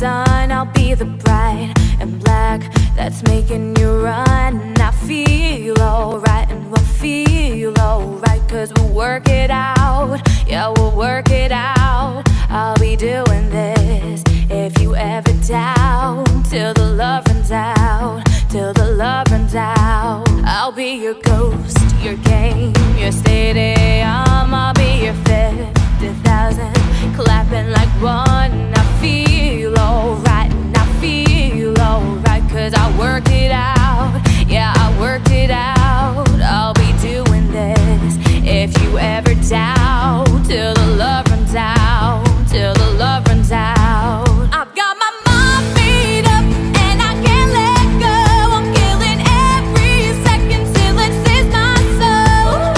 sun, I'll be the bride and black that's making you run. I feel alright and we'll feel alright, 'cause we'll work it out. Yeah, we'll work it out. I'll be doing this if you ever doubt, till the love runs out, till the love runs out. I'll be your ghost, your game, your stadium. I'll be your 50,000 clapping like one. I feel alright and I feel alright, 'cause I worked it out. Yeah, I worked it out. I'll be doing this if you ever doubt, till the love runs out, till the love runs out. I've got my mind made up and I can't let go. I'm killing every second till it saves my soul.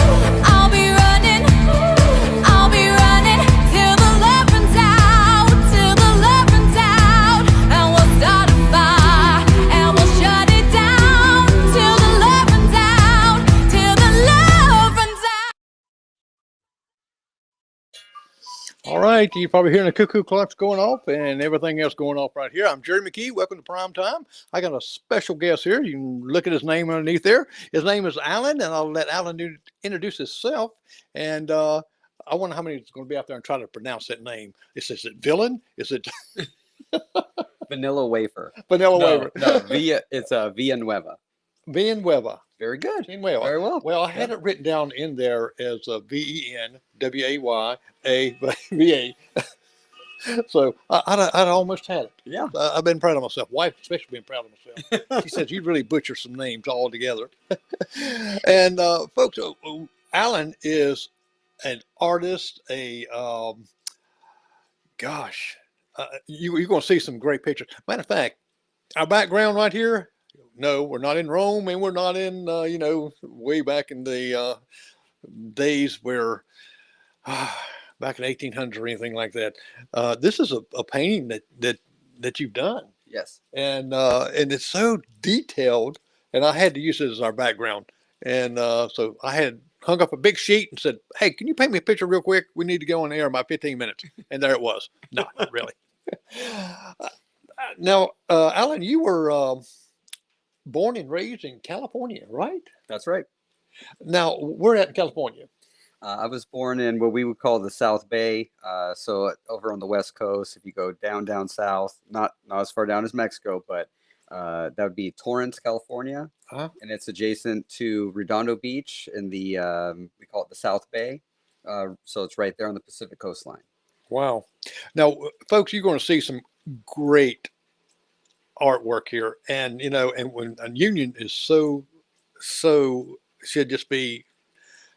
I'll be running till the love runs out, till the love runs out. And we'll start a fire and we'll shut it down, till the love runs out, till the love runs out. All right, you're probably hearing the cuckoo clocks going off and everything else going off right here. I'm Jerry McKee. Welcome to Prime Time. I got a special guest here. You can look at his name underneath there. His name is Alan, and I'll let Alan introduce himself. And I wonder how many is going to be out there and try to pronounce that name. Is it Villain? Is it Vanilla wafer. Vanilla No, Waver? no, it's Villanueve. Villanueve. Very good. Villanueve. Very well. Well, I had it written down in there as VENWAYAVA. So I'd almost had it. Yeah. I've been proud of myself. Wife especially been proud of myself. She says you really butcher some names all together. And folks, Alan is an artist. You're going to see some great pictures. Matter of fact, our background right here. No, we're not in Rome, and we're not in way back in the days where. Back in 1800s or anything like that. This is a painting that you've done. Yes. And it's so detailed, and I had to use it as our background. And so I had hung up a big sheet and said, "Hey, can you paint me a picture real quick? We need to go on the air in about 15 minutes." And there it was. No, not really. Now, Alan, you were born and raised in California, right? That's right. Now, where at in California? I was born in what we would call the South Bay. So over on the West Coast, if you go down south, not as far down as Mexico, but that would be Torrance, California. Uh-huh. And it's adjacent to Redondo Beach in the, we call it the South Bay. So it's right there on the Pacific coastline. Wow. Now, folks, you're going to see some great artwork here. And, and when a union is so should just be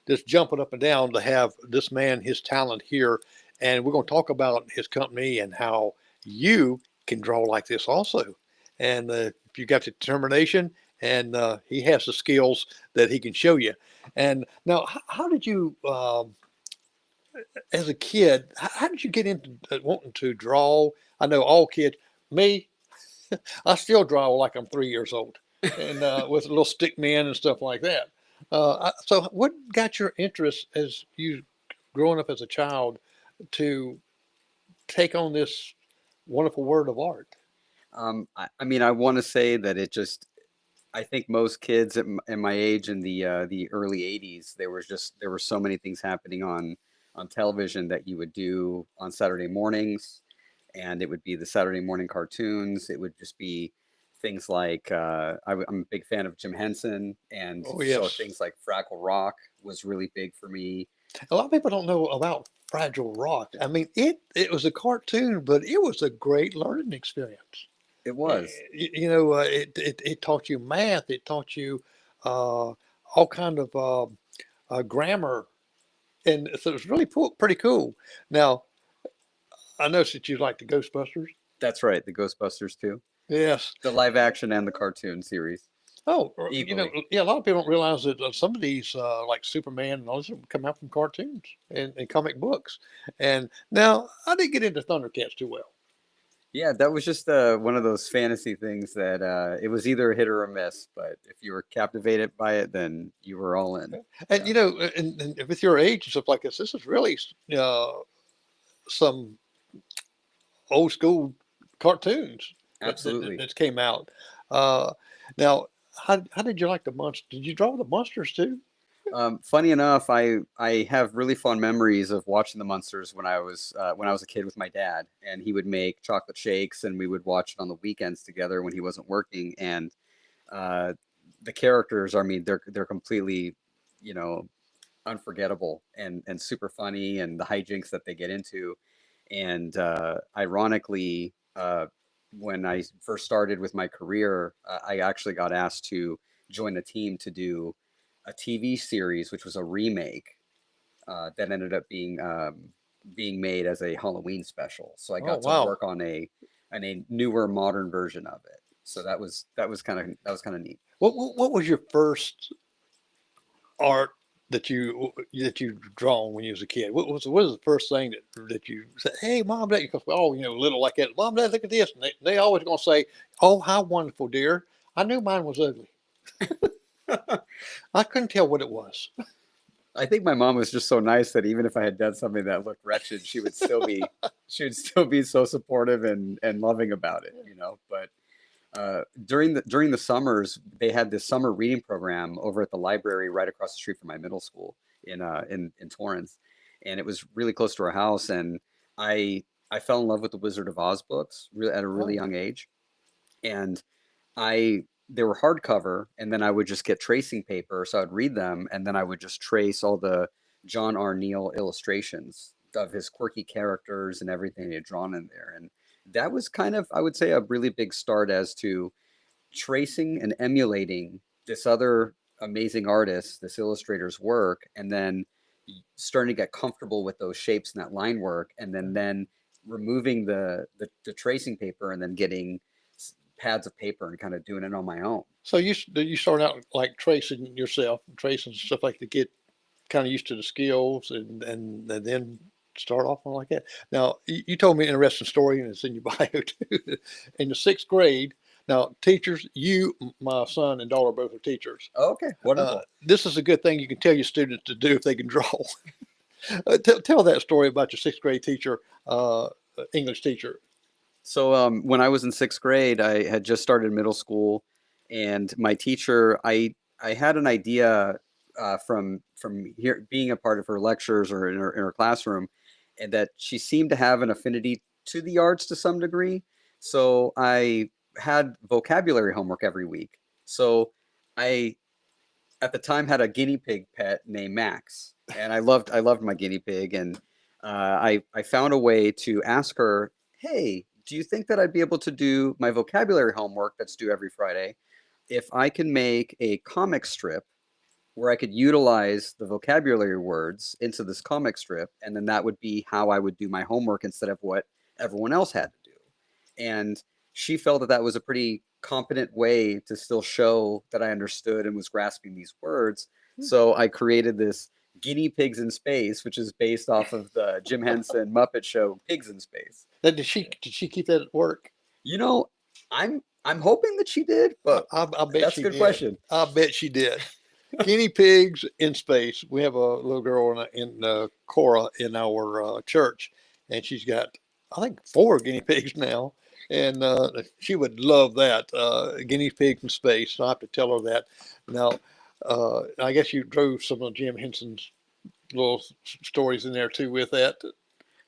just jumping up and down to have this man, his talent here. And we're going to talk about his company and how you can draw like this also. And if you got the determination, and he has the skills that he can show you. And now, how did you, as a kid, how did you get into wanting to draw? I know all kids, me, I still draw like I'm 3 years old, and with little stick men and stuff like that. So what got your interest as you growing up as a child to take on this wonderful word of art? I mean, I want to say that I think most kids in my age in the early 80s, there were so many things happening on television that you would do on Saturday mornings, and it would be the Saturday morning cartoons. It would just be things like I'm a big fan of Jim Henson, and so things like Fraggle Rock was really big for me. A lot of people don't know about Fragile Rock. I mean, it was a cartoon, but it was a great learning experience. It was. It taught you math. It taught you all kind of grammar, and so it was really pretty cool. Now, I noticed that you like the Ghostbusters. That's right, the Ghostbusters too. Yes. The live action and the cartoon series. Oh, Equally. a lot of people don't realize that some of these, like Superman and all this, come out from cartoons and comic books. And now, I didn't get into Thundercats too well. Yeah, that was just one of those fantasy things that it was either a hit or a miss. But if you were captivated by it, then you were all in. And, and with your age and stuff like this is really some old school cartoons Absolutely. that came out. Uh, now, how did you like the monsters? Did you draw the monsters too? Funny enough, I have really fond memories of watching the Munsters when I was a kid with my dad, and he would make chocolate shakes, and we would watch it on the weekends together when he wasn't working. And uh, the characters, I mean, they're completely, you know, unforgettable and super funny, and the hijinks that they get into. And ironically, when I first started with my career, I actually got asked to join a team to do a TV series, which was a remake that ended up being made as a Halloween special. So I Oh got to wow! work on a newer, modern version of it. So that was kind of neat. What was your first art that you drawn when you was a kid? What was the first thing that you said? Hey, mom, dad, because we're all little like that. Mom, dad, look at this, and they always gonna say, "Oh, how wonderful, dear." I knew mine was ugly. I couldn't tell what it was. I think my mom was just so nice that even if I had done something that looked wretched, she would still be so supportive and loving about it, you know. But during the summers, they had this summer reading program over at the library right across the street from my middle school in Torrance, and it was really close to our house. And I fell in love with the Wizard of Oz books at a really Oh, young age, and I they were hardcover, and then I would just get tracing paper, so I'd read them, and then I would just trace all the John R. Neal illustrations of his quirky characters and everything he had drawn in there. And that was kind of, I would say, a really big start as to tracing and emulating this other amazing artist, this illustrator's work, and then starting to get comfortable with those shapes and that line work, and then removing the tracing paper and then getting pads of paper and kind of doing it on my own. so you start out like tracing yourself, tracing stuff like to get kind of used to the skills, and then start off on like that. Now, you told me an interesting story, and it's in your bio too. In the sixth grade, now teachers, my son and daughter both are teachers. Oh, okay, wonderful. This is a good thing you can tell your students to do if they can draw. Tell that story about your sixth grade teacher, English teacher. So when I was in sixth grade, I had just started middle school, and my teacher, I had an idea from here being a part of her lectures or in her classroom, and that she seemed to have an affinity to the arts to some degree. So I had vocabulary homework every week. So I at the time had a guinea pig pet named Max, and I loved my guinea pig, and I found a way to ask her, hey, do you think that I'd be able to do my vocabulary homework that's due every Friday if I can make a comic strip where I could utilize the vocabulary words into this comic strip, and then that would be how I would do my homework instead of what everyone else had to do. And she felt that that was a pretty competent way to still show that I understood and was grasping these words. So I created this Guinea Pigs in Space, which is based off of the Jim Henson Muppet Show Pigs in Space. Now, did she keep that at work? You know, I'm hoping that she did, but I bet that's she a good did. question. I bet she did. Guinea pigs in space. We have a little girl in Cora in our church, and she's got, I think, four guinea pigs now, and she would love that guinea pigs in space. So I have to tell her that. Now, I guess you drove some of Jim Henson's little stories in there too with that,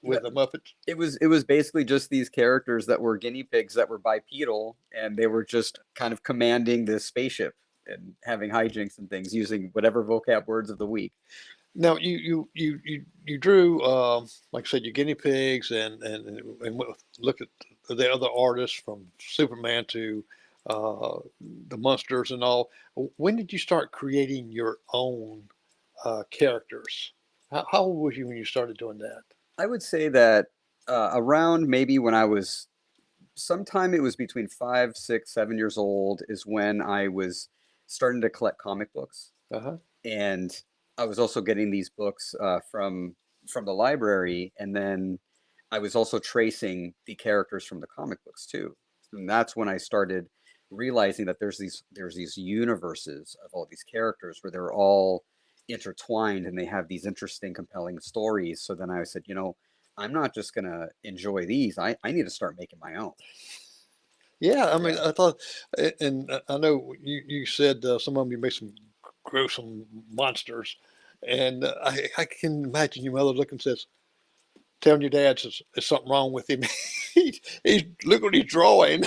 with the Muppets. It was basically just these characters that were guinea pigs that were bipedal, and they were just kind of commanding this spaceship and having hijinks and things using whatever vocab words of the week. Now you drew like I said your guinea pigs and look at the other artists from Superman to the monsters and all. When did you start creating your own characters? How old was you when you started doing that? I would say that around maybe when I was sometime it was between 5, 6, 7 years old is when I was starting to collect comic books, Uh huh. and I was also getting these books from the library, and then I was also tracing the characters from the comic books too. And that's when I started realizing that there's these universes of all these characters where they're all intertwined and they have these interesting, compelling stories. So then I said, you know, I'm not just gonna enjoy these. I need to start making my own. Yeah, I mean, Yeah. I thought, and I know you said some of them you made some gruesome monsters, and I can imagine your mother looking and says, telling your dad says there's something wrong with him. He's look what he's drawing.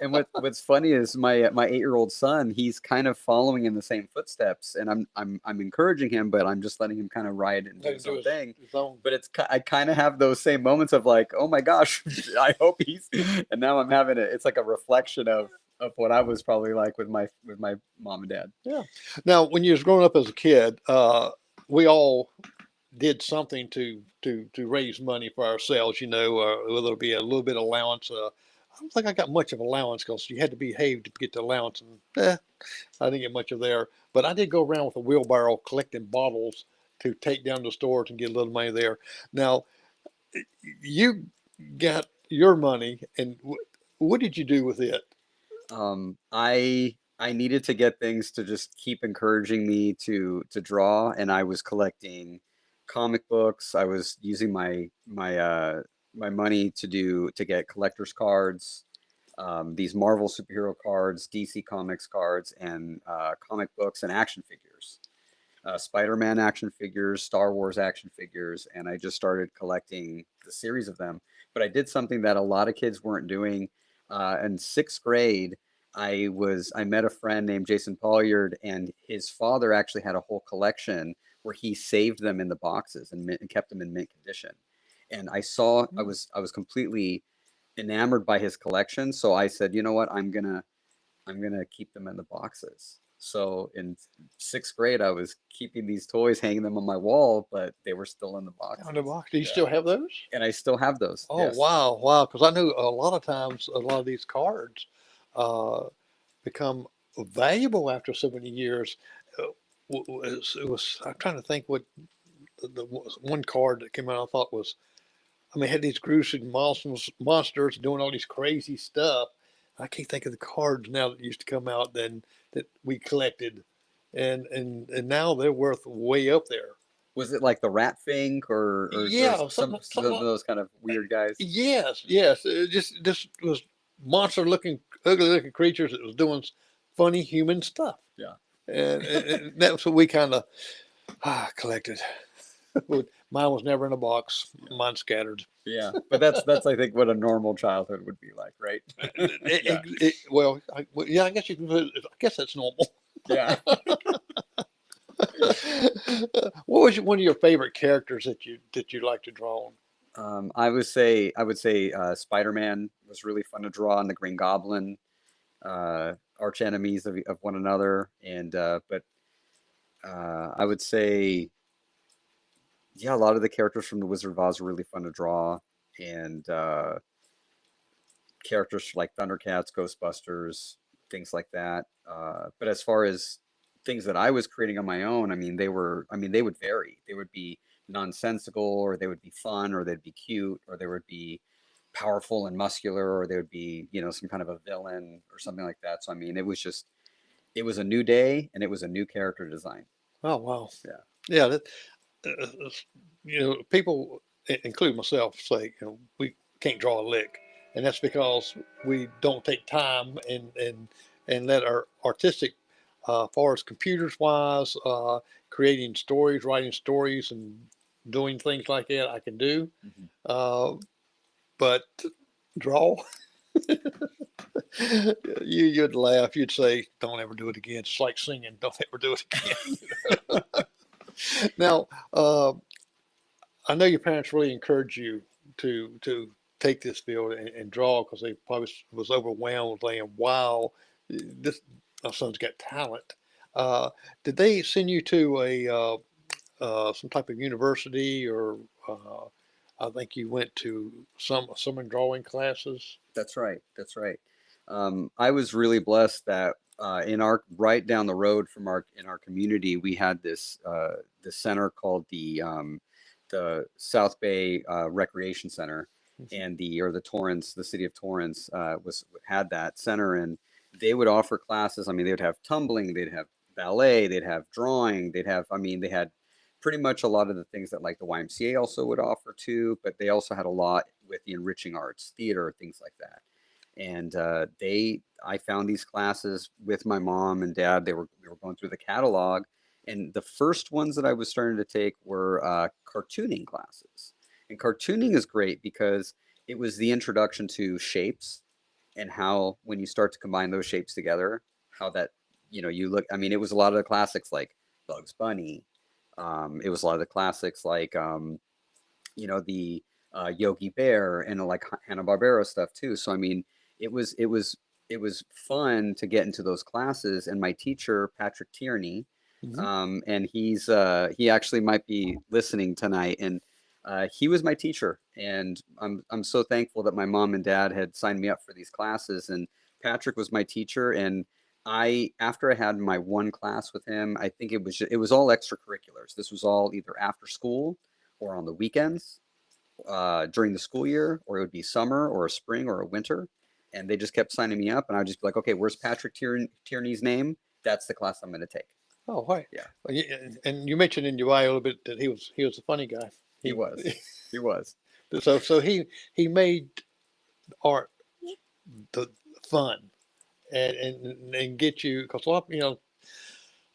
And what's funny is my 8-year-old son, he's kind of following in the same footsteps, and I'm encouraging him, but I'm just letting him kind of ride and do Let him his do own thing. his own. But I kind of have those same moments of like, oh my gosh, I hope he's. And now I'm having it. It's like a reflection of what I was probably like with my mom and dad. Yeah. Now, when you was growing up as a kid, we all did something to raise money for ourselves. Whether it be a little bit of allowance. I don't think I got much of allowance because you had to behave to get the allowance, and I didn't get much of there. But I did go around with a wheelbarrow collecting bottles to take down to the stores and get a little money there. Now, you got your money, and what did you do with it? I needed to get things to just keep encouraging me to draw, and I was collecting comic books. I was using my money to get collector's cards, these Marvel superhero cards, DC Comics cards, and comic books and action figures. Spider-Man action figures, Star Wars action figures, and I just started collecting the series of them. But I did something that a lot of kids weren't doing. In 6th grade, I met a friend named Jason Pollard, and his father actually had a whole collection where he saved them in the boxes and kept them in mint condition. And I was completely enamored by his collection, so I said, you know what, I'm gonna keep them in the boxes. So in 6th grade, I was keeping these toys, hanging them on my wall, but they were still in the On the boxes. box. Do you Yeah. still have those? And I still have those. Oh, Yes. wow, wow. Because I know a lot of times a lot of these cards uh, become valuable after so many years. I'm trying to think what the one card that came out I thought was, I mean, it had these gruesome monsters doing all these crazy stuff. I can't think of the cards now that used to come out then that we collected, and now they're worth way up there. Was it like the Rat Fink or Yeah, some something of those kind of weird guys? yes, yes. It just this was monster looking, ugly looking creatures that was doing funny human stuff, Yeah. and that's what we kind of collected. Mine was never in a box. Yeah. Mine scattered. Yeah. But that's I think what a normal childhood would be like, right? Yeah. Yeah, I guess you can. I guess that's normal. Yeah. What was one of your favorite characters that you like to draw on? I would say Spider-Man was really fun to draw, and the Green Goblin, arch enemies of one another, and but I would say, yeah, a lot of the characters from the Wizard of Oz were really fun to draw, and characters like Thundercats, Ghostbusters, things like that. But as far as things that I was creating on my own, they would vary. They would be nonsensical, or they would be fun, or they'd be cute, or they would be powerful and muscular, or they would be, some kind of a villain or something like that. So it was a new day, and it was a new character design. Oh wow, Yeah. yeah. People, including myself, say we can't draw a lick, and that's because we don't take time and let our artistic, far as computers wise, creating stories, writing stories, and doing things like that. I can do, Mhm. uh, but draw. You'd laugh. You'd say, "Don't ever do it again." It's like singing. Don't ever do it again. Now, I know your parents really encouraged you to take this field and draw because they probably was overwhelmed, saying, "Wow, this my son's got talent." Uh, did they send you to a some type of university, or I think you went to some summer drawing classes? That's right. That's right. I was really blessed that in our right down the road from our in our community, we had this center called the South Bay Recreation Center, Mhm. and the Torrance, the city of Torrance, was had that center, and they would offer classes. I mean, they would have tumbling, they'd have ballet, they'd have drawing, they'd have. I mean, they had pretty much a lot of the things that like the YMCA also would offer too, but they also had a lot with the enriching arts, theater, things like that. And I found these classes with my mom and dad. We were going through the catalog, and the first ones that I was starting to take were cartooning classes. And cartooning is great because it was the introduction to shapes and how when you start to combine those shapes together, how that you look. I mean, it was a lot of the classics like Bugs Bunny. It was a lot of the classics like the Yogi Bear and like Hanna-Barbera stuff too. So I mean, it was it was it was fun to get into those classes. And my teacher, Patrick Tierney, Hmm. and he actually might be listening tonight, and he was my teacher, and I'm so thankful that my mom and dad had signed me up for these classes, and Patrick was my teacher, and after I had my one class with him, I think it was all extracurriculars. This was all either after school or on the weekends during the school year, or it would be summer or a spring or a winter. And they just kept signing me up, and I'd just be like, okay, where's Patrick Tierney's name? That's the class I'm going to take. Oh, right. Yeah, Well, and you mentioned in your bio a little bit that he was a funny guy. he He was. He was. so he made art the fun and get you because a lot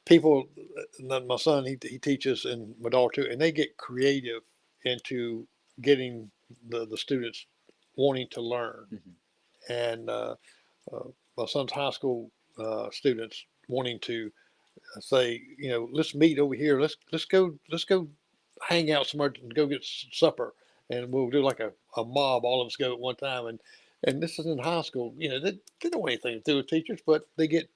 people. My son he teaches and my daughter too, and they get creative into getting the students wanting to learn. Mhm. And uh, my son's high school students wanting to say, let's meet over here. Let's go hang out somewhere and go get supper, and we'll do like a mob. All of us go at one time, and this is in high school. They don't want anything to do with teachers, but they get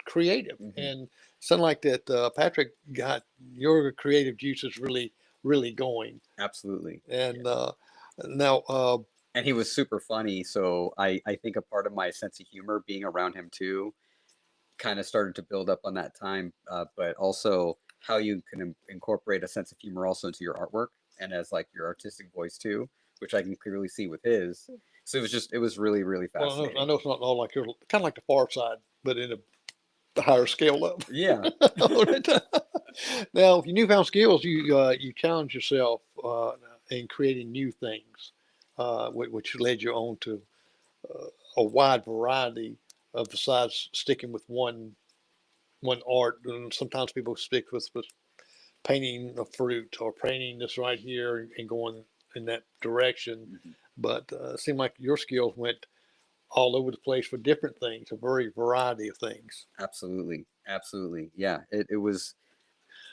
creative Mhm. and something like that. Patrick got your creative juices really going, Absolutely. Yeah. and now And he was super funny. So I think a part of my sense of humor being around him too kind of started to build up on that time. But also how you can incorporate a sense of humor also into your artwork and as like your artistic voice too, which I can clearly see with his. So it was really, really well, I fascinating. know it's not all like you're kind of like the Far Side, but in a higher scale up. Yeah. Now, your newfound skills, you challenge yourself in creating new things, which led you on to a wide variety of besides sticking with one art. And sometimes people stick with painting a fruit or painting this right here and going in that direction. Mhm. But it seemed like your skills went all over the place for different things, a very variety of things. Absolutely. Absolutely. Yeah. It was,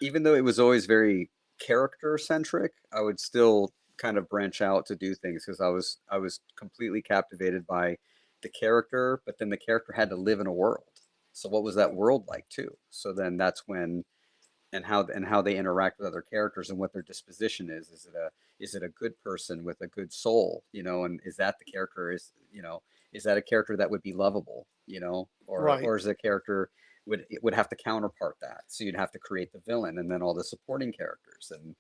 even though it was always very character centric, I would still kind of branch out to do things because I was completely captivated by the character, but then the character had to live in a world. So what was that world like too? So then that's when and how they interact with other characters and what their disposition is. Is it a good person with a good soul, and is that the character is that a character that would be lovable, Right. or is a character would have to counterpart that. So you'd have to create the villain and then all the supporting characters, and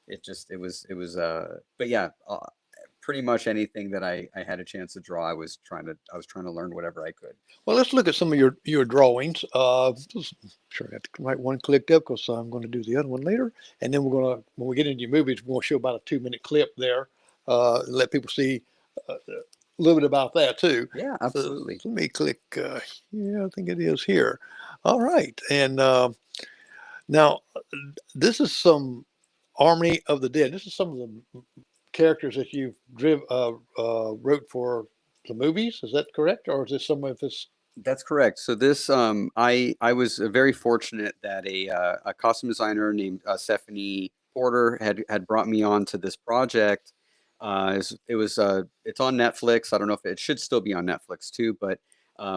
it was but yeah, pretty much anything that I had a chance to draw, I was trying to learn whatever I could. Well, let's look at some of your drawings. Sure, I have the right one clicked up because I'm going to do the other one later, and then when we get into your movies, we're going to show about a 2 minute clip there, let people see a little bit about that too. Yeah, So absolutely. let me click. Yeah, I think it is here. All right, and now this is some Army of the Dead. This is some of the characters that you've wrote for the movies. Is that correct, or is this some of this? That's correct. So this, I was very fortunate that a costume designer named Stephanie Porter had brought me on to this project. It's on Netflix. I don't know if it should still be on Netflix too, but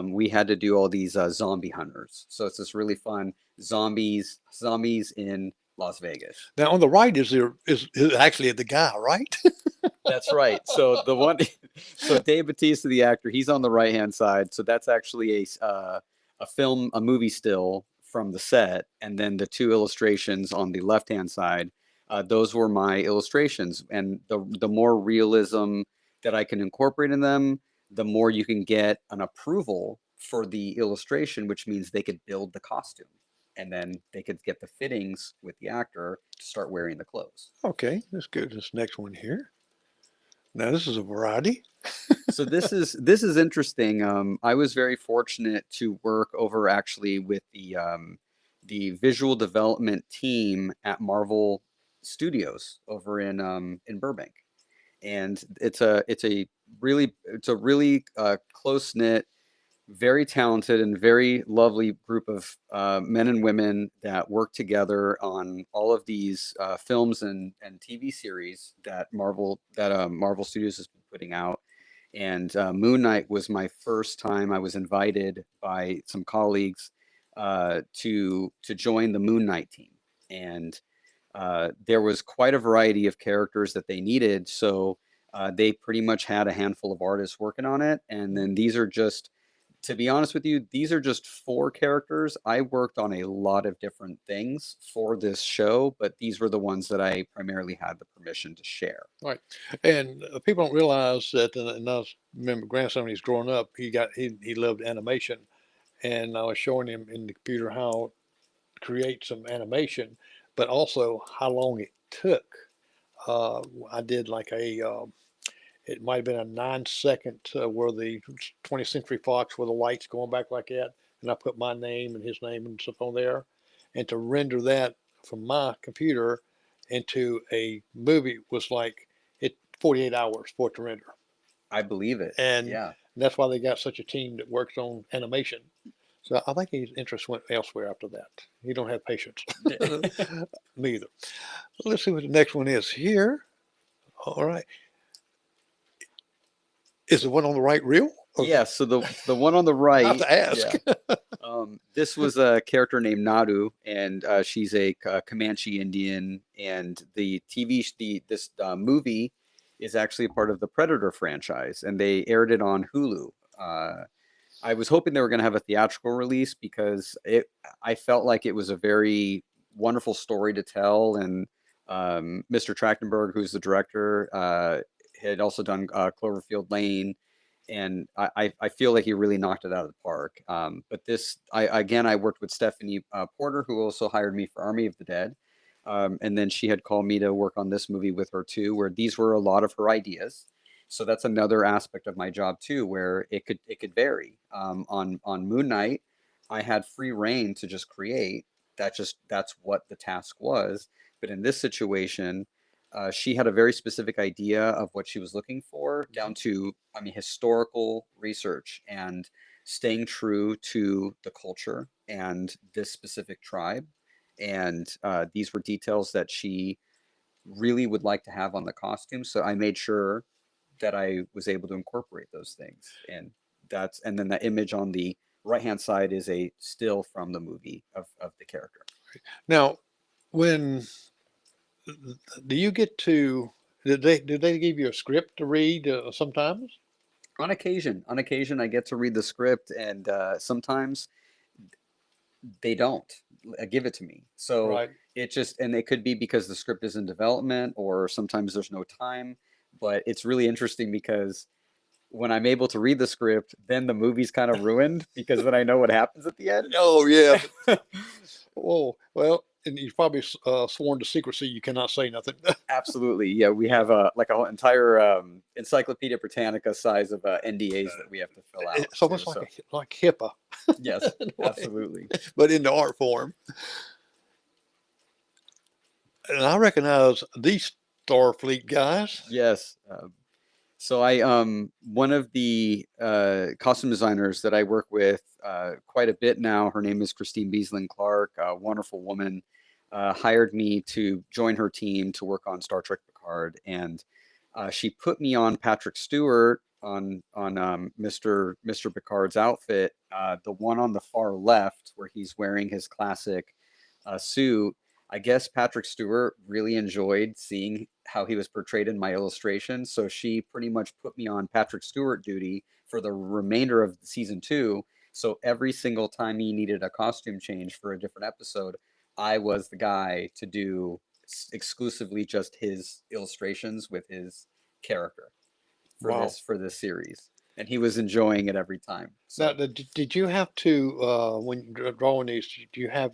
we had to do all these zombie hunters. So it's this really fun zombies in Las Vegas. Now on the right is actually the guy, right? That's right. So the one, so Dave Bautista, the actor, he's on the right hand side. So that's actually a movie still from the set, and then the two illustrations on the left hand side. Those were my illustrations, and the more realism that I can incorporate in them, the more you can get an approval for the illustration, which means they could build the costume. and then they could get the fittings with the actor to start wearing the clothes. Okay, let's go to this next one here. Now this is a variety. So this is interesting. I was very fortunate to work over actually with the visual development team at Marvel Studios over in Burbank, and it's a really close knit, very talented and very lovely group of men and women that work together on all of these films and TV series that Marvel Studios has been putting out. And Moon Knight was my first time. I was invited by some colleagues to join the Moon Knight team, and there was quite a variety of characters that they needed. So they pretty much had a handful of artists working on it, and then these are just, to be honest with you, these are just four characters. I worked on a lot of different things for this show, but these were the ones that I primarily had the permission to share. Right. And people don't realize that, and I remember grandson when he's growing up, he loved animation. And I was showing him in the computer how to create some animation, but also how long it took. I did like it might have been a 9 second where the 20th Century Fox, where the lights going back like that, and I put my name and his name and stuff on there, and to render that from my computer into a movie was like 48 hours for it to render, I believe it. and Yeah. that's why they got such a team that works on animation. So I think his interest went elsewhere after that. He don't have patience. Me either. Let's see what the next one is here. All right. Is the one on the right real? Or Yeah, so the one on the I have right, to ask. yeah. This was a character named Nadu, and she's a Comanche Indian, and this movie is actually a part of the Predator franchise, and they aired it on Hulu. I was hoping they were going to have a theatrical release because I felt like it was a very wonderful story to tell, and Mr. Trachtenberg, who's the director, had also done Cloverfield Lane, and I feel like he really knocked it out of the park. But I worked with Stephanie Porter, who also hired me for Army of the Dead, and then she had called me to work on this movie with her too, where these were a lot of her ideas. So that's another aspect of my job too, where it could vary. On Moon Knight, I had free reign to just create. That's what the task was. But in this situation, she had a very specific idea of what she was looking for, down to, I mean, historical research and staying true to the culture and this specific tribe. And these were details that she really would like to have on the costume. So I made sure that I was able to incorporate those things. And then the image on the right hand side is a still from the movie of the character. Now, when do you get to? Did they give you a script to read sometimes? On occasion, I get to read the script, and sometimes they don't give it to me. So Right. and it could be because the script is in development, or sometimes there's no time. But it's really interesting because when I'm able to read the script, then the movie's kind of ruined because then I know what happens at the end. Oh yeah. Oh well, and you've probably sworn to secrecy. You cannot say nothing. Absolutely. Yeah, we have like a whole entire Encyclopedia Britannica size of NDAs that we have to fill out. It's almost too, like HIPAA, yes, absolutely. but in the art form. And I recognize these Starfleet guys. Yes. So one of the costume designers that I work with quite a bit now, her name is Christine Beaslin Clark, a wonderful woman, hired me to join her team to work on Star Trek Picard, and she put me on Patrick Stewart on Mr. Picard's outfit, the one on the far left where he's wearing his classic suit. I guess Patrick Stewart really enjoyed seeing how he was portrayed in my illustration, so she pretty much put me on Patrick Stewart duty for the remainder of season 2. So every single time he needed a costume change for a different episode, I was the guy to do exclusively just his illustrations with his character for Wow. this series, and he was enjoying it every time. Now, So did you have to when you're drawing these? Do you have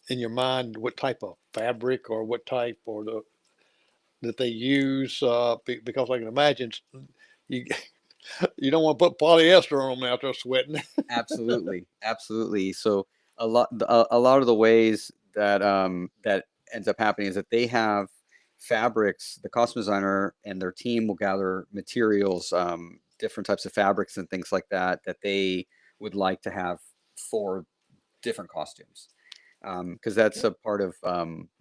in your mind what type of fabric or what type or that they use? Because I can imagine you you don't want to put polyester on them out there sweating. Absolutely, absolutely. So a lot of the ways that that ends up happening is that they have fabrics. The costume designer and their team will gather materials, different types of fabrics and things like that that they would like to have for different costumes. Because that's a part of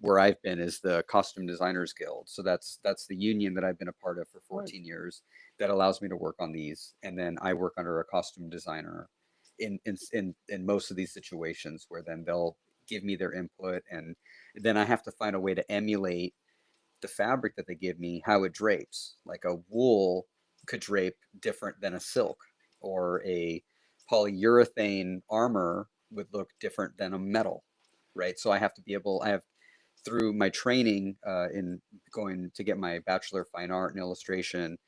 where I've been is the Costume Designers Guild. So that's the union that I've been a part of for Right. 14 years that allows me to work on these. And then I work under a costume designer in most of these situations where then they'll give me their input, and then I have to find a way to emulate the fabric that they give me, how it drapes. Like a wool could drape different than a silk, or a polyurethane armor would look different than a metal, right? So I have to be able, I have through my training in going to get my Bachelor of Fine Art in illustration,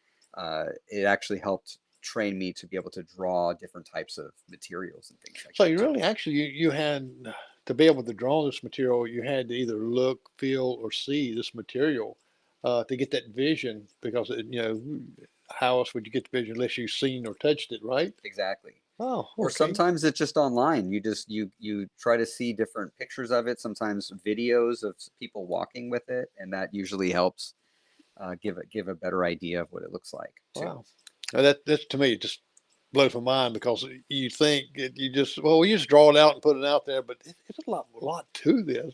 it actually helped train me to be able to draw different types of materials and things like So that you too. really actually you had to be able to draw this material, you had to either look, feel, or see this material to get that vision. Because how else would you get the vision unless you've seen or touched it, right? Exactly. Oh, Or okay. sometimes it's just online. You just you try to see different pictures of it, sometimes videos of people walking with it, and that usually helps give a better idea of what it looks like too. Wow. Now that's to me just blows my mind because you think you just well you just draw it out and put it out there, but it's a lot to this.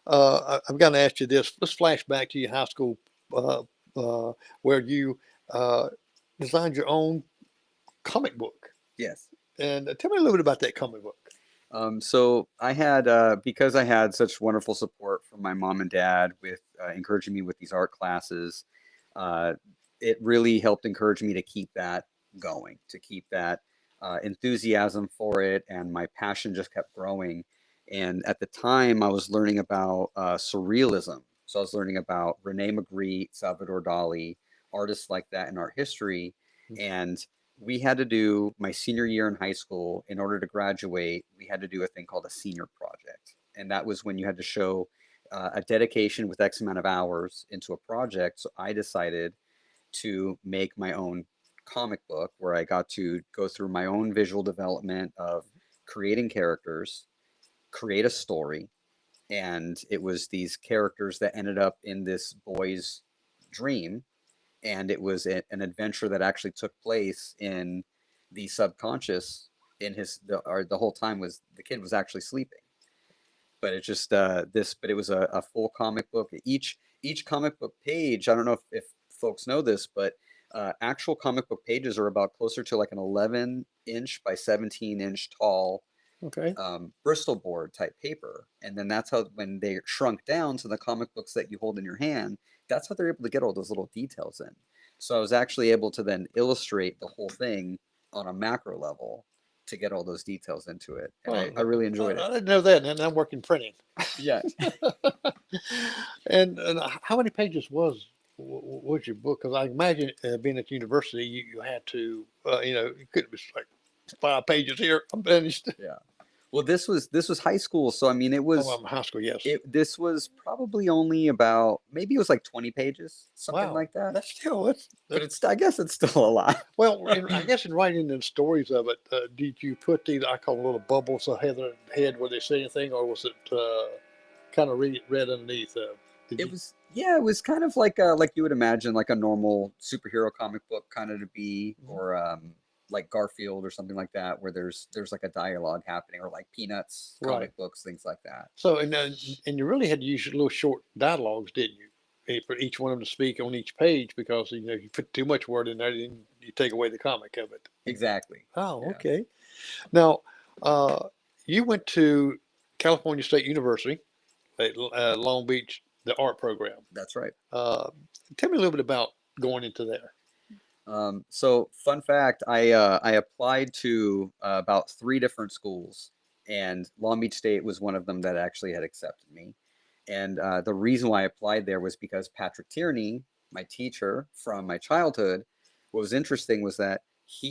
I've got to ask you this. Let's flash back to your high school uh, where you uh, designed your own comic book, Yes. and tell me a little bit about that comic book. So I had because I had such wonderful support from my mom and dad with encouraging me with these art classes. Uh, it really helped encourage me to keep that going, to keep that enthusiasm for it, and my passion just kept growing. And at the time, I was learning about surrealism. So I was learning about Rene Magritte, Salvador Dali, artists like that in art history, and we had to do my senior year in high school. In order to graduate, we had to do a thing called a senior project, and that was when you had to show a dedication with X amount of hours into a project. So I decided to make my own comic book where I got to go through my own visual development of creating characters, create a story, and it was these characters that ended up in this boy's dream, and it was an adventure that actually took place in the subconscious. In the whole time was the kid was actually sleeping, but it just but it was a full comic book. Each comic book page, I don't know if folks know this, but actual comic book pages are about closer to like an 11-inch by 17-inch tall Okay. Bristol board type paper. And then that's how, when they shrunk down to the comic books that you hold in your hand, that's how they're able to get all those little details in. So I was actually able to then illustrate the whole thing on a macro level to get all those details into it. And I Well, really I, enjoyed it. I didn't know that, and I'm working printing. Yeah. And how many pages was your book? Because I imagine being at university, you had to, you couldn't be like 5 pages here. I'm finished. Yeah. Well, this was high school, so I mean Oh, I'm in high school, yes. this was probably only about, maybe it was like 20 pages, something Wow, like that. that's still that's, But that's I guess it's still a lot. well. I guess in writing the stories of it, did you put these? I call them little bubbles ahead of the head where they say anything, or was it kind of read underneath? Did It you? was, yeah, it was kind of like you would imagine like a normal superhero comic book kind of to be, Mhm. or like Garfield or something like that, where there's like a dialogue happening, or like Peanuts Right. comic books, things like that. So and you really had to use little short dialogues, didn't you? For each one of them to speak on each page because you put too much word in there, then you take away the comic of it. Exactly. Oh, Yeah, okay. Now, uh, you went to California State University at Long Beach, the art program. that's right. Uh, Tell me a little bit about going into there. So fun fact, I applied to about 3 different schools, and Long Beach State was one of them that actually had accepted me. And the reason why I applied there was because Patrick Tierney, my teacher from my childhood, what was interesting was that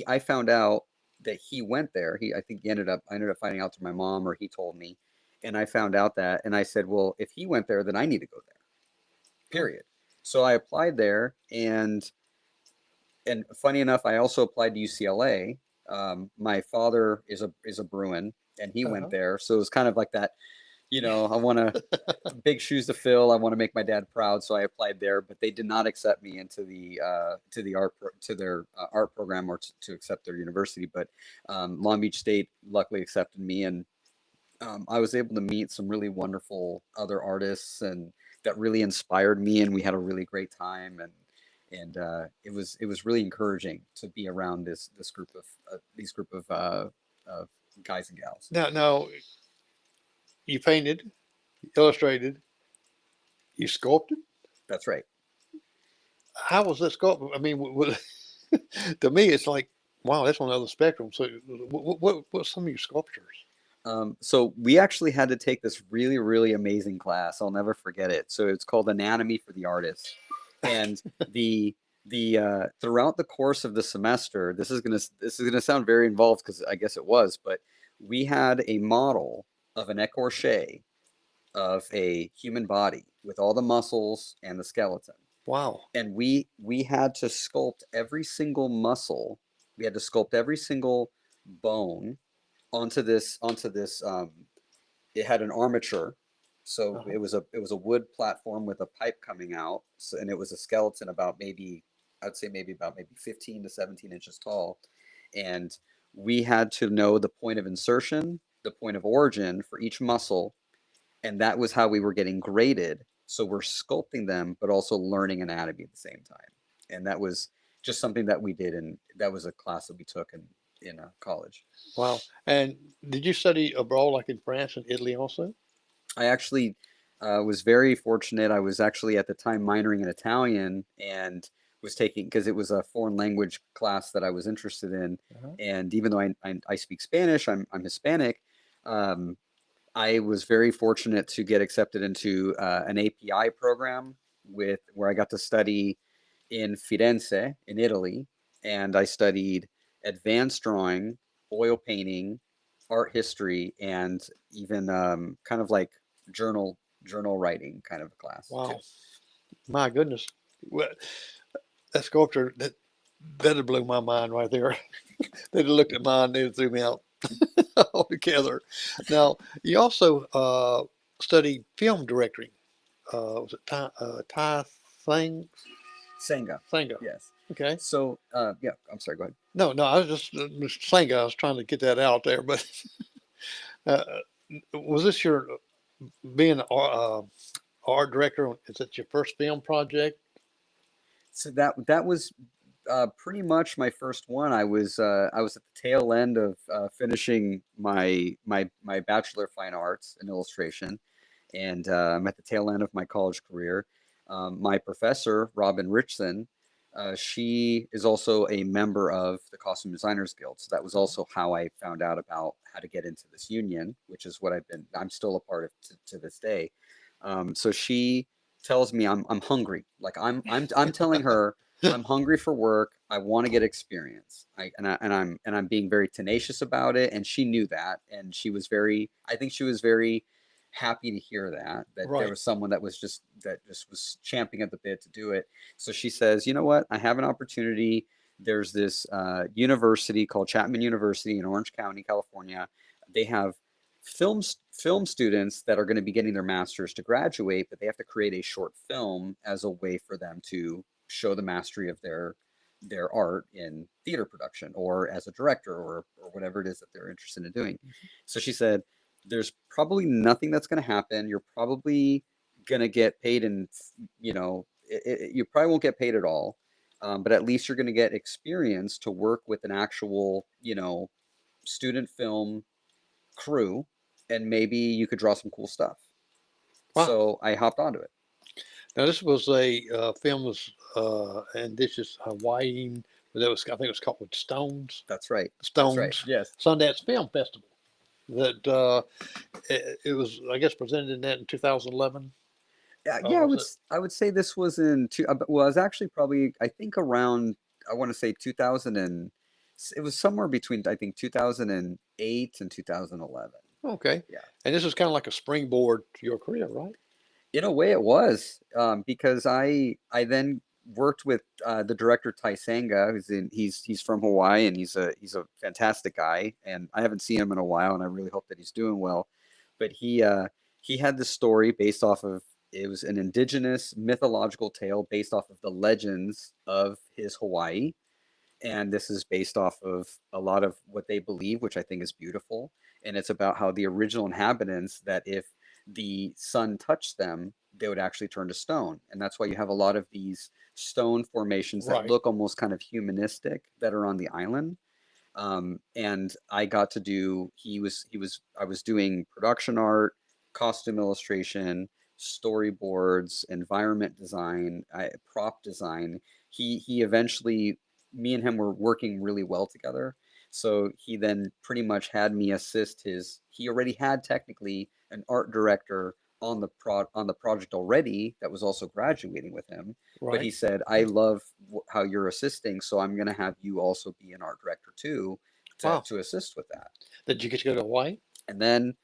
I found out that he went there. I think I ended up finding out through my mom, or he told me, And I found out that, and I said, well, if he went there, then I need to go there, period. So I applied there, and funny enough, I also applied to UCLA. My father is a Bruin, and he went Uh-huh. there, so it was kind of like that. I want to big shoes to fill. I want to make my dad proud, so I applied there, but they did not accept me into the to their art program, or to accept their university. But Long Beach State luckily accepted me, and I was able to meet some really wonderful other artists, and that really inspired me, and we had a really great time, and it was really encouraging to be around this group of guys and gals. Now, you painted, illustrated, you sculpted. That's right. How was that sculpted? I mean, to me, it's like, wow, that's on the other spectrum. So, what's some of your sculptures? So we actually had to take this really, really amazing class. I'll never forget it. So it's called Anatomy for the Artist, and the throughout the course of the semester, this is gonna sound very involved, because I guess it was, but we had a model of an écorché of a human body with all the muscles and the skeleton, Wow. and we had to sculpt every single muscle. We had to sculpt every single bone onto this. It had an armature, so Uh-huh. it was a wood platform with a pipe coming out, so, and it was a skeleton about maybe, I'd say maybe about maybe 15 to 17 inches tall, and we had to know the point of insertion, the point of origin for each muscle, and that was how we were getting graded. So we're sculpting them, but also learning anatomy at the same time, and that was just something that we did, and that was a class that we took in college. Wow. And did you study abroad, like in France and Italy also? I actually was very fortunate. I was actually at the time minoring in Italian, and was taking, because it was a foreign language class that I was interested in. Uh-huh. And even though I speak Spanish, I'm Hispanic. Um, I was very fortunate to get accepted into an API program where I got to study in Firenze in Italy, and I studied advanced drawing, oil painting, art history, and even kind of like journal writing kind of a class too. Wow. My goodness. Well, that sculpture, that'd blow my mind right there. They'd have looked at mine, they'd threw me out altogether. Now, you also studied film directing. Was it Thai thing? Senga, Thango. yes. Okay. So yeah, I'm sorry. Go ahead. No, I was just saying, I was trying to get that out there, but uh, was this your being an art director? Is it your first film project? So that was pretty much my first one. I was at the tail end of finishing my Bachelor of Fine Arts in illustration, and I'm at the tail end of my college career. My professor, Robin Richson, she is also a member of the Costume Designers Guild. So that was also how I found out about how to get into this union, which is what I'm still a part of to this day. So she tells me I'm hungry. Like I'm telling her I'm hungry for work. I want to get experience. I'm being very tenacious about it, and she knew that, and I think she was very happy to hear that there Right. was someone that just was champing at the bit to do it. So she says, you know what? I have an opportunity. There's this university called Chapman University in Orange County, California. They have film students that are going to be getting their masters to graduate, but they have to create a short film as a way for them to show the mastery of their art in theater production, or as a director, or whatever it is that they're interested in doing. So she said, there's probably nothing that's going to happen. You're probably going to get paid, and you probably won't get paid at all, but at least you're going to get experience to work with an actual student film crew, and maybe you could draw some cool stuff. Wow. So I hopped onto it. Now this was a film was and this is Hawaii. That was, I think it was called Stones. That's right. That's right. Stones Yes. Sundance Film Festival. That it was, I guess, presented in that in 2011. Yeah, Was it? I would say this was in well, it was actually probably, I think, around, I want to say 2000, and it was somewhere between, I think, 2008 and 2011. Okay. Yeah. And this is kind of like a springboard to your career, right? In a way, it was because I then worked with the director Tai Sanga, he's from Hawaii and he's a fantastic guy, and I haven't seen him in a while, and I really hope that he's doing well. But he had this story based off of it was an indigenous mythological tale based off of the legends of his Hawaii, and this is based off of a lot of what they believe, which I think is beautiful. And it's about how the original inhabitants, that if the sun touched them, they would actually turn to stone. And that's why you have a lot of these stone formations that Right. look almost kind of humanistic that are on the island. And I got to do, I was doing production art, costume illustration, storyboards, environment design, prop design. He eventually, me and him were working really well together. So he then pretty much had me assist he already had technically an art director on the project already that was also graduating with him, but he Right. said, I love how you're assisting, so I'm going to have you also be an art director too Wow. to assist with that. Did you get to go to Hawaii? And then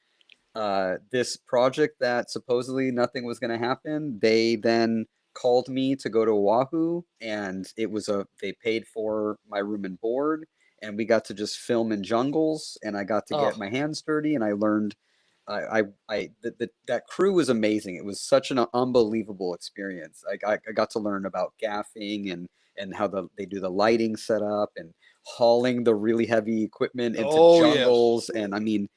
this project that supposedly nothing was going to happen, they then called me to go to Oahu, and they paid for my room and board, and we got to just film in jungles, and I got to get Oh, my hands dirty, and I learned. That crew was amazing. It was such an unbelievable experience. I got to learn about gaffing and how they do the lighting setup and hauling the really heavy equipment into oh yes. jungles. And I mean,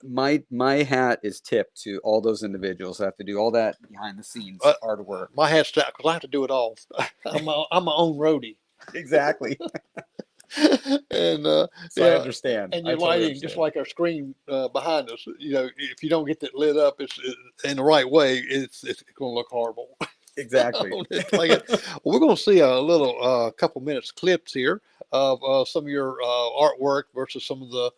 my hat is tipped to all those individuals that have to do all that behind the scenes Uh, hard work. my hat's out because I have to do it all. I'm my own roadie. Exactly. And So I yeah, understand. and I your totally lighting, just understand. like our screen behind us, if you don't get that lit up, in the right way, it's going to look horrible. Exactly. It's like well, we're going to see a little couple minutes clips here of some of your artwork versus some of the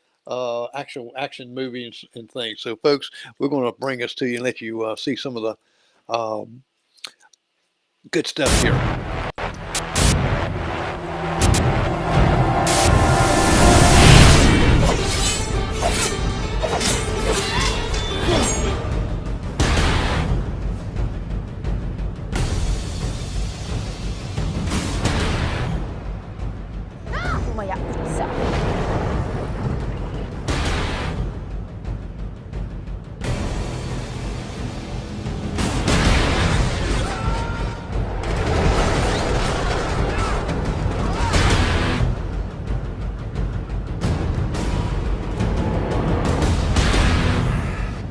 actual action movies and things. So, folks, we're going to bring us to you and let you see some of the good stuff here. Bumaya isa.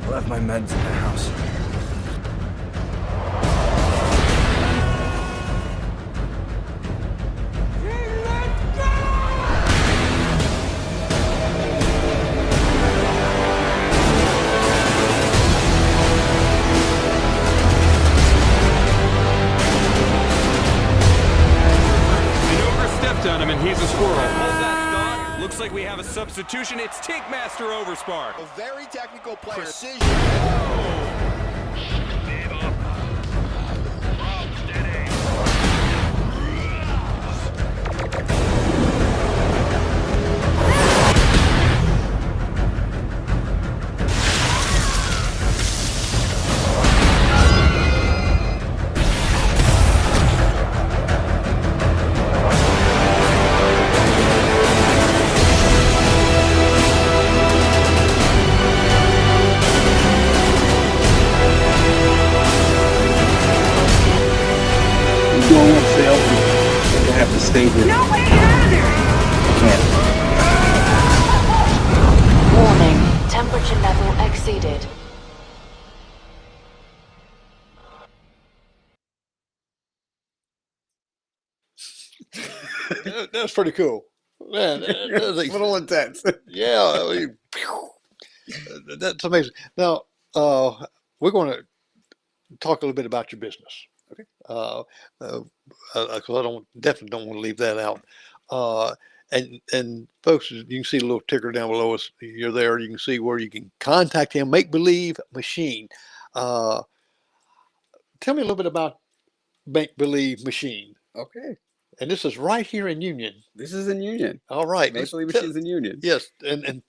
I left my meds in the house. It overstepped on him and he's a squirrel. Hold that thought. Looks like we have a substitution. It's Tankmaster Overspark. A very technical player. Precision. Going upstairs. I have to stay here. No way out of there! Warning, temperature level exceeded. That's pretty cool. Man, It's a little intense. yeah, I mean, that's amazing. Now, we're going to talk a little bit about your business. Okay. Uh, uh, 'Cause I definitely don't want to leave that out. Uh, and folks, you can see the little ticker down below us. You're there. You can see where you can contact him. Make Believe Machine. Uh, Tell me a little bit about Make Believe Machine. Okay. And this is right here in Union. This is in Union. All right. Make Believe Machines in Union. Yes, and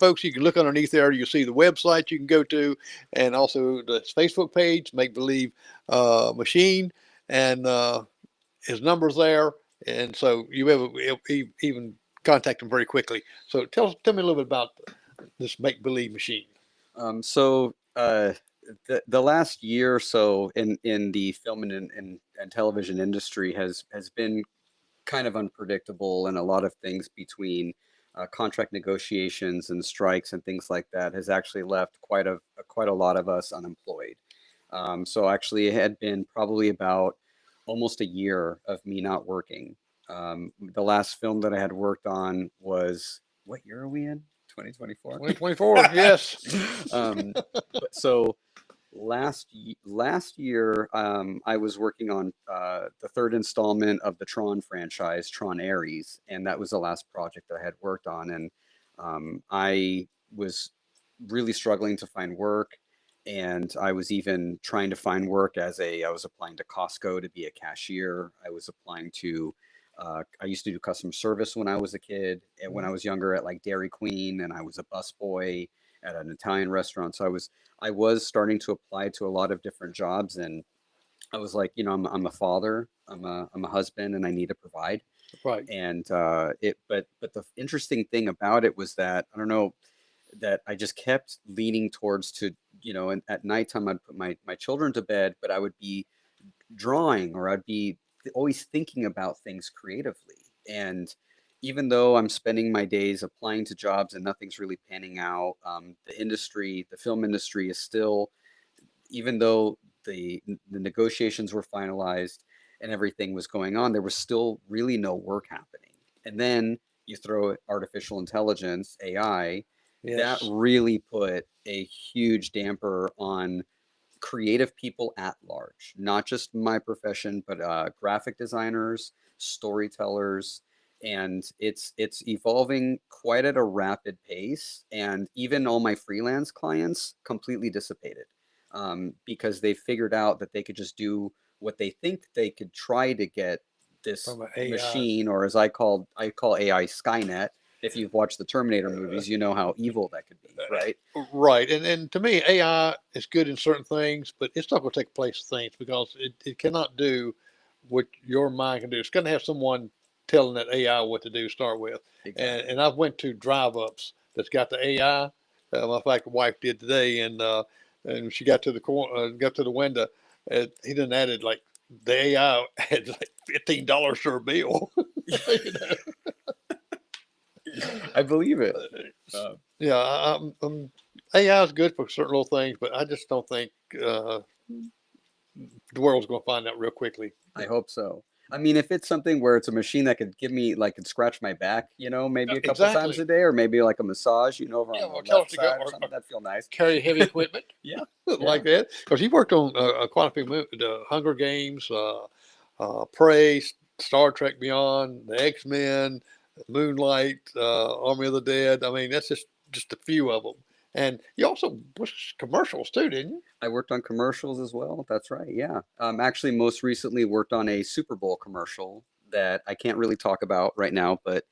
folks, you can look underneath there. You see the website you can go to, and also the Facebook page, Make Believe Machine, and his number's there, and so you have even contact him very quickly. So tell me a little bit about this Make Believe Machine. So the last year or so in the film and television industry has been kind of unpredictable, and a lot of things between contract negotiations and strikes and things like that has actually left quite a lot of us unemployed. So actually, it had been probably about almost a year of me not working. The last film that I had worked on was, what year are we in? 2024. 2024, yes. So last year, I was working on the third installment of the Tron franchise, Tron Ares, and that was the last project I had worked on. And I was really struggling to find work, and I was even trying to find work I was applying to Costco to be a cashier. I was applying to I used to do customer service when I was a kid, and when I was younger at like Dairy Queen, and I was a busboy at an Italian restaurant. So I was starting to apply to a lot of different jobs, and I was like, I'm a father, I'm a husband, and I need to provide. Right. And but the interesting thing about it was that, I don't know, that I just kept leaning towards and at nighttime I'd put my children to bed, but I would be drawing, or I'd be always thinking about things creatively. And even though I'm spending my days applying to jobs and nothing's really panning out, the film industry is still, even though the negotiations were finalized and everything was going on, there was still really no work happening. And then you throw artificial intelligence, AI, that really put a huge damper on creative people at large, not just my profession, but graphic designers, storytellers, and it's evolving quite at a rapid pace. And even all my freelance clients completely dissipated because they figured out that they could just do what they think they could try to get this machine, or as I call AI Skynet. If you've watched the Terminator movies, you know how evil that could be, right? Right. And to me, AI is good in certain things, but it's not going to take place of things, because it cannot do what your mind can do. It's going to have someone telling that AI what to do to start with. Exactly. And I've went to drive-ups that's got the AI. My fact, the wife did today, and she got to the window. He done added, like, the AI had like $15 to her bill. You know? I believe it. Yeah, AI is good for certain little things, but I just don't think the world's going to find out real quickly. I hope so. I mean, if it's something where it's a machine that could give me, like, could scratch my back, maybe a couple times a day, or maybe like a massage, over on the left side or something, that'd feel nice. Carry heavy equipment. Yeah. Like that. Because he worked on quite a few movies, the Hunger Games, Prey, Star Trek Beyond, the X-Men, Moonlight, Army of the Dead. I mean, that's just a few of them. And you also was commercials too, didn't you? I worked on commercials as well. That's right. Yeah. Actually, most recently worked on a Super Bowl commercial that I can't really talk about right now, but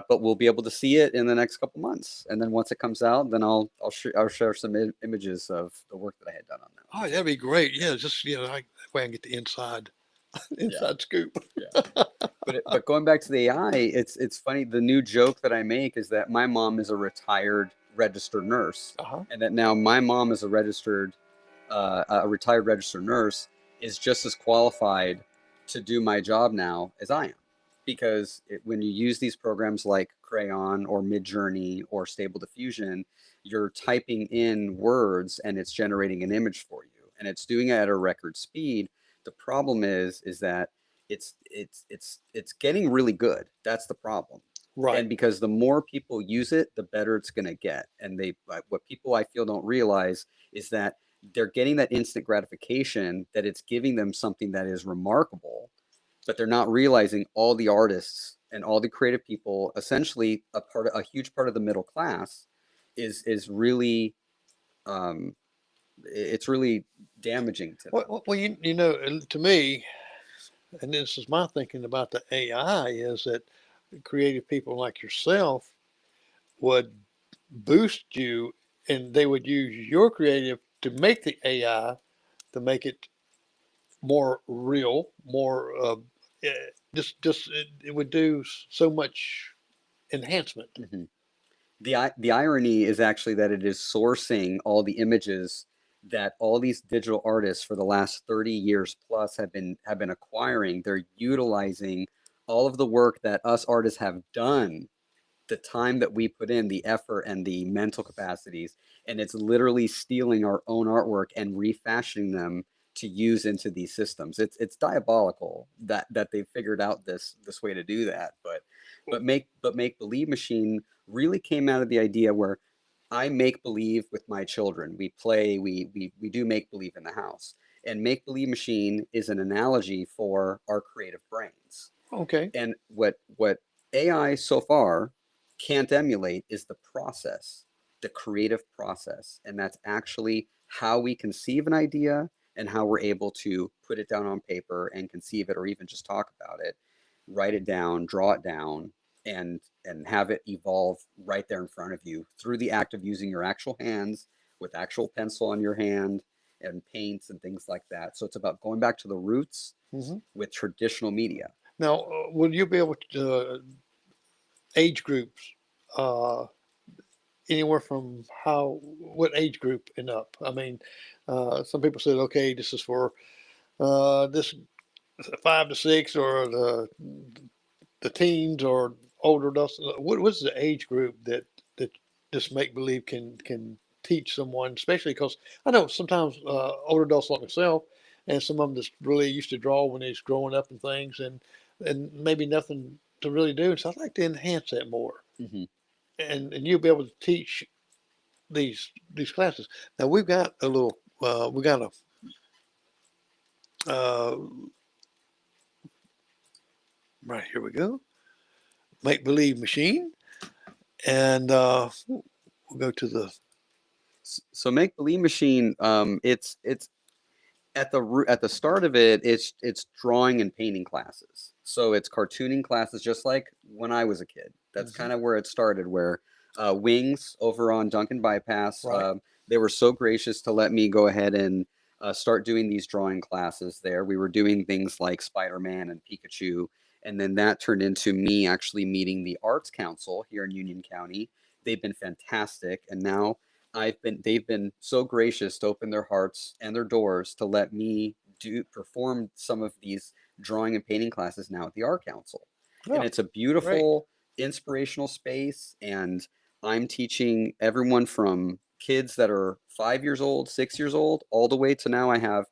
we'll be able to see it in the next couple months. And then once it comes out, then I'll share some images of the work that I had done on that. Oh, that'd be great. Yeah, just that way I can get the inside scoop. Yeah. But going back to the AI, it's funny. The new joke that I make is that my mom is a retired registered nurse, and that now my mom is a retired registered nurse, is just as qualified to do my job now as I am, because when you use these programs like Crayon or Midjourney or Stable Diffusion, you're typing in words and it's generating an image for you, and it's doing it at a record speed. The problem is that it's getting really good. That's the problem. Right. And because the more people use it, the better it's going to get. And what people, I feel, don't realize is that they're getting that instant gratification, that it's giving them something that is remarkable, but they're not realizing all the artists and all the creative people, essentially a huge part of the middle class, is really it's really damaging to them. Well, to me, and this is my thinking about the AI, is that creative people like yourself would boost you, and they would use your creative to make the AI to make it more real, more just it would do so much enhancement. Mhm. The irony is actually that it is sourcing all the images that all these digital artists for the last 30 years plus have been acquiring. They're utilizing all of the work that us artists have done, the time that we put in, the effort and the mental capacities, and it's literally stealing our own artwork and refashioning them to use into these systems. It's diabolical that they figured out this way to do that. But make believe machine really came out of the idea where I make believe with my children. We play, we do make believe in the house. And make believe machine is an analogy for our creative brains. Okay. And what AI so far can't emulate is the process, the creative process. And that's actually how we conceive an idea and how we're able to put it down on paper and conceive it or even just talk about it, write it down, draw it down, and have it evolve right there in front of you through the act of using your actual hands with actual pencil on your hand and paints and things like that. So it's about going back to the roots Hmm. with traditional media. Now, will you be able to age groups anywhere from what age group and up? I mean, some people said, okay, this is for this 5 to 6, or the teens or older adults. What's the age group that this make believe can teach someone, especially because I know sometimes older adults like myself, and some of them just really used to draw when they was growing up and things, and maybe nothing to really do. And so I'd like to enhance that more, Mhm. and you'll be able to teach these classes. Now we've got a little, we got a right here we go, make believe machine, and we'll go to the So make believe machine, it's at the start of it, it's drawing and painting classes. So it's cartooning classes, just like when I was a kid. That's Mhm. kind of where it started. Where Wings over on Duncan Bypass, Right. they were so gracious to let me go ahead and start doing these drawing classes there. We were doing things like Spider-Man and Pikachu, and then that turned into me actually meeting the Arts Council here in Union County. They've been fantastic, and now they've been so gracious to open their hearts and their doors to let me perform some of these drawing and painting classes now at the Art Council. And Oh, it's a great. beautiful, inspirational space. And I'm teaching everyone from kids that are 5 years old, 6 years old, all the way to now I have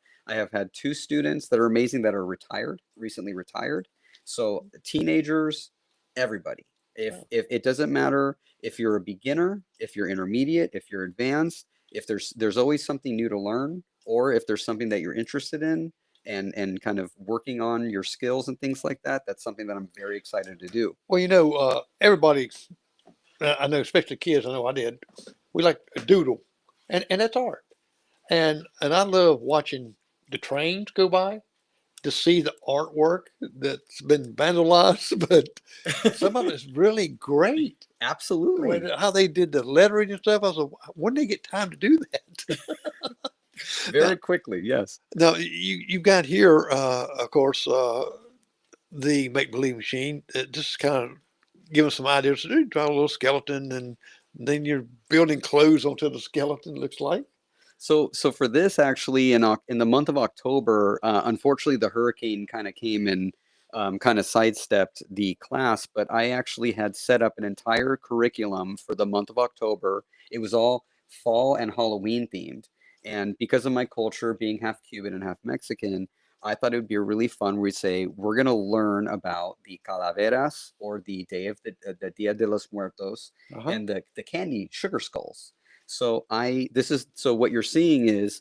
had two students that are amazing that are retired, recently retired. So teenagers, everybody. If it doesn't matter if you're a beginner, if you're intermediate, if you're advanced, if there's always something new to learn, or if there's something that you're interested in and kind of working on your skills and things like that, that's something that I'm very excited to do. Well, everybody, I know, especially kids, I know I did, we like a doodle, and that's art. And I love watching the trains go by to see the artwork that's been vandalized, but some of it's really great. The way Absolutely. how they did the lettering and stuff, I was like, when did they get time to do that? Very Now, quickly, yes. now you've got here, of course, the make believe machine. Just kind of give us some ideas to do. Draw a little skeleton, and then you're building clothes onto the skeleton. Looks like. So for this, actually, in the month of October, unfortunately, the hurricane kind of came and kind of sidestepped the class. But I actually had set up an entire curriculum for the month of October. It was all fall and Halloween themed, and because of my culture being half Cuban and half Mexican, I thought it would be really fun. We'd say we're gonna learn about the calaveras, or the day of the Dia de los Muertos, Uh huh. and the candy sugar skulls. So what you're seeing is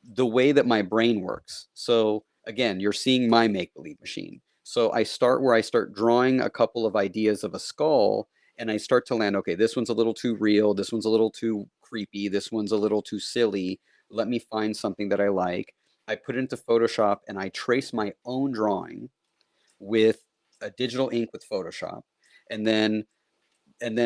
the way that my brain works. So again, you're seeing my make believe machine. So I start where I start drawing a couple of ideas of a skull, and I start to land, okay, this one's a little too real, this one's a little too creepy, this one's a little too silly. Let me find something that I like. I put it into Photoshop and I trace my own drawing with a digital ink with Photoshop. And then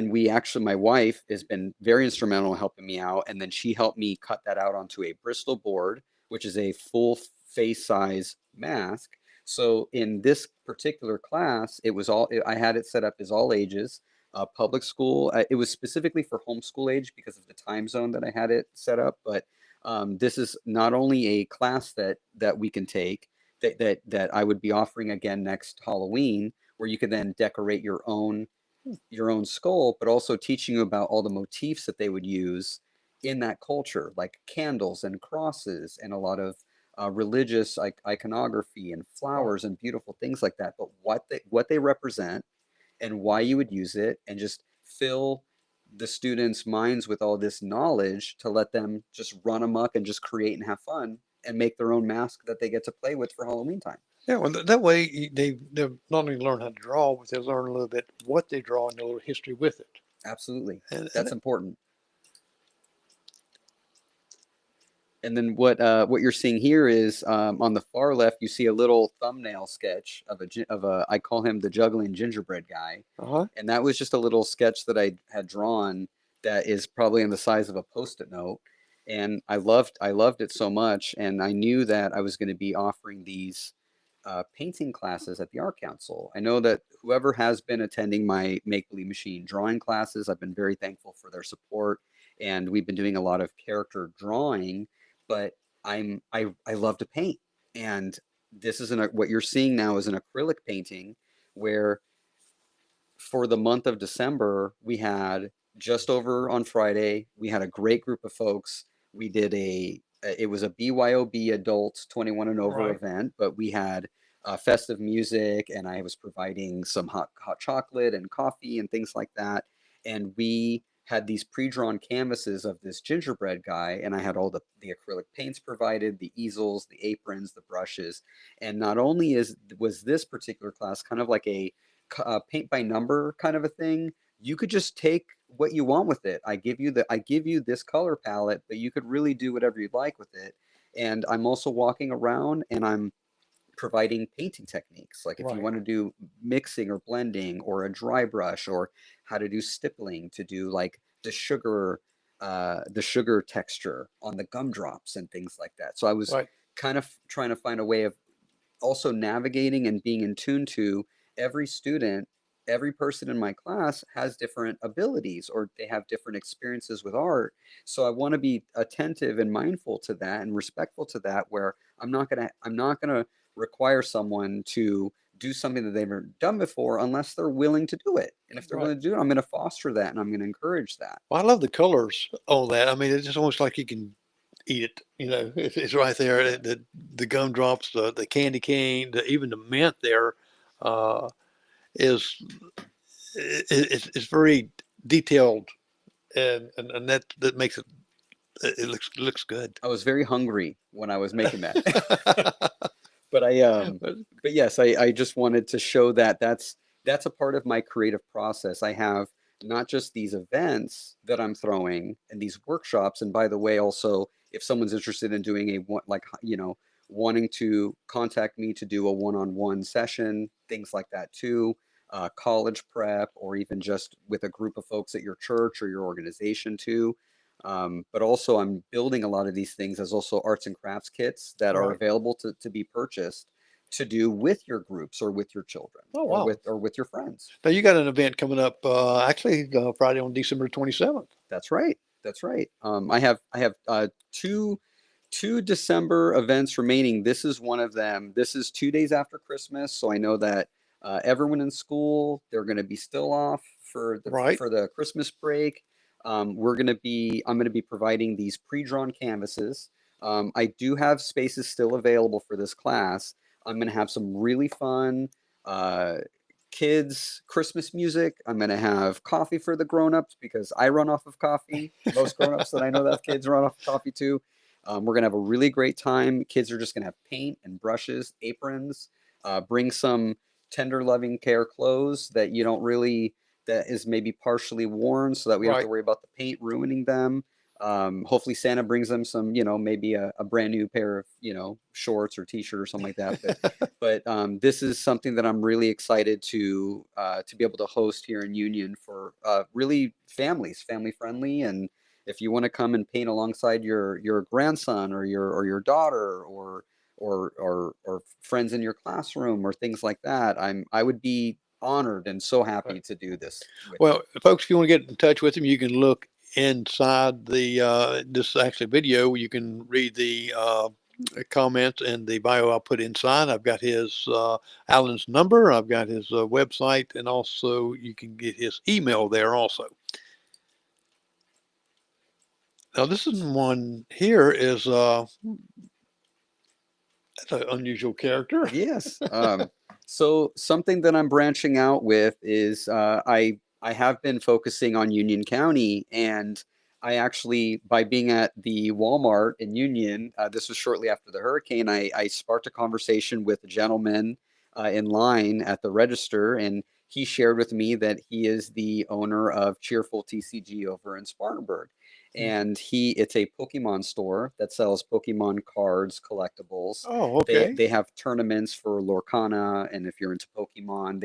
we actually, my wife has been very instrumental in helping me out. And then she helped me cut that out onto a Bristol board, which is a full face size mask. So in this particular class, I had it set up as all ages, public school. It was specifically for homeschool age because of the time zone that I had it set up. But this is not only a class that we can take, that I would be offering again next Halloween, where you can then decorate your own skull, but also teaching you about all the motifs that they would use in that culture, like candles and crosses and a lot of religious iconography and flowers and beautiful things like that. But what they represent and why you would use it, and just fill the students' minds with all this knowledge to let them just run amok and just create and have fun and make their own mask that they get to play with for Halloween time. Yeah, well, that way they not only learn how to draw, but they learn a little bit what they draw and a little history with it. Absolutely. And That's important. And then what you're seeing here is on the far left, you see a little thumbnail sketch of I call him the juggling gingerbread guy. Uh-huh. And that was just a little sketch that I had drawn that is probably in the size of a Post-it note. And I loved it so much. And I knew that I was going to be offering these painting classes at the Art Council. I know that whoever has been attending my Make Believe Machine drawing classes, I've been very thankful for their support. And we've been doing a lot of character drawing. But I love to paint, and this is what you're seeing now is an acrylic painting, where for the month of December we had just over on Friday we had a great group of folks. We did it was a BYOB adults 21 and over Right. event, but we had festive music, and I was providing some hot chocolate and coffee and things like that, and we had these pre-drawn canvases of this gingerbread guy, and I had all the acrylic paints provided, the easels, the aprons, the brushes. And not only was this particular class kind of like a paint by number kind of a thing, you could just take what you want with it. I give you this color palette, but you could really do whatever you'd like with it. And I'm also walking around and I'm providing painting techniques, like if you Right. want to do mixing or blending or a dry brush, or how to do stippling to do like the sugar texture on the gumdrops and things like that. So I was Right. kind of trying to find a way of also navigating and being in tune to every student. Every person in my class has different abilities, or they have different experiences with art. So I want to be attentive and mindful to that and respectful to that, where I'm not gonna require someone to do something that they've never done before unless they're willing to do it. And if they're Right. willing to do it, I'm going to foster that and I'm going to encourage that. Well, I love the colors on that. I mean, it's just almost like you can eat it. You know, it's right there. The gumdrops, the candy cane, even the mint there is it's very detailed, and that makes it looks good. I was very hungry when I was making that. But yes, I just wanted to show that that's a part of my creative process. I have not just these events that I'm throwing and these workshops. And by the way, also, if someone's interested in doing wanting to contact me to do a one-on-one session, things like that too, college prep, or even just with a group of folks at your church or your organization too. But also I'm building a lot of these things as also arts and crafts kits that are Right. available to be purchased to do with your groups or with your children, Oh, wow. or with your friends. Now you got an event coming up actually Friday on December 27th. That's right. That's right. I have two December events remaining. This is one of them. This is 2 days after Christmas, so I know that everyone in school, they're going to be still off for Right. the Christmas break. I'm going to be providing these pre-drawn canvases. I do have spaces still available for this class. I'm going to have some really fun kids Christmas music. I'm going to have coffee for the grown-ups because I run off of coffee. Most grown-ups that I know that have kids run off of coffee too. We're going to have a really great time. Kids are just going to have paint and brushes, aprons. Bring some tender, loving care clothes that you don't really, that is maybe partially worn, so that we don't have to Right. worry about the paint ruining them. Hopefully Santa brings them some, maybe a brand new pair of, shorts or t-shirt or something like that. But this is something that I'm really excited to be able to host here in Union for really family friendly. And if you want to come and paint alongside your grandson or your daughter or friends in your classroom or things like that, I would be honored and so happy to do this with you. Well, folks, if you want to get in touch with him, you can look inside the this actually video. You can read the comments and the bio I'll put inside. I've got his Alan's number. I've got his website, and also you can get his email there also. Now, this is one here is that's an unusual character. Yes. So something that I'm branching out with is I have been focusing on Union County, and I actually, by being at the Walmart in Union, this was shortly after the hurricane, I sparked a conversation with a gentleman in line at the register, and he shared with me that he is the owner of Cheerful TCG over in Spartanburg. And it's a Pokemon store that sells Pokemon cards, collectibles. Oh, They okay. they have tournaments for Lorcana, and if you're into Pokemon,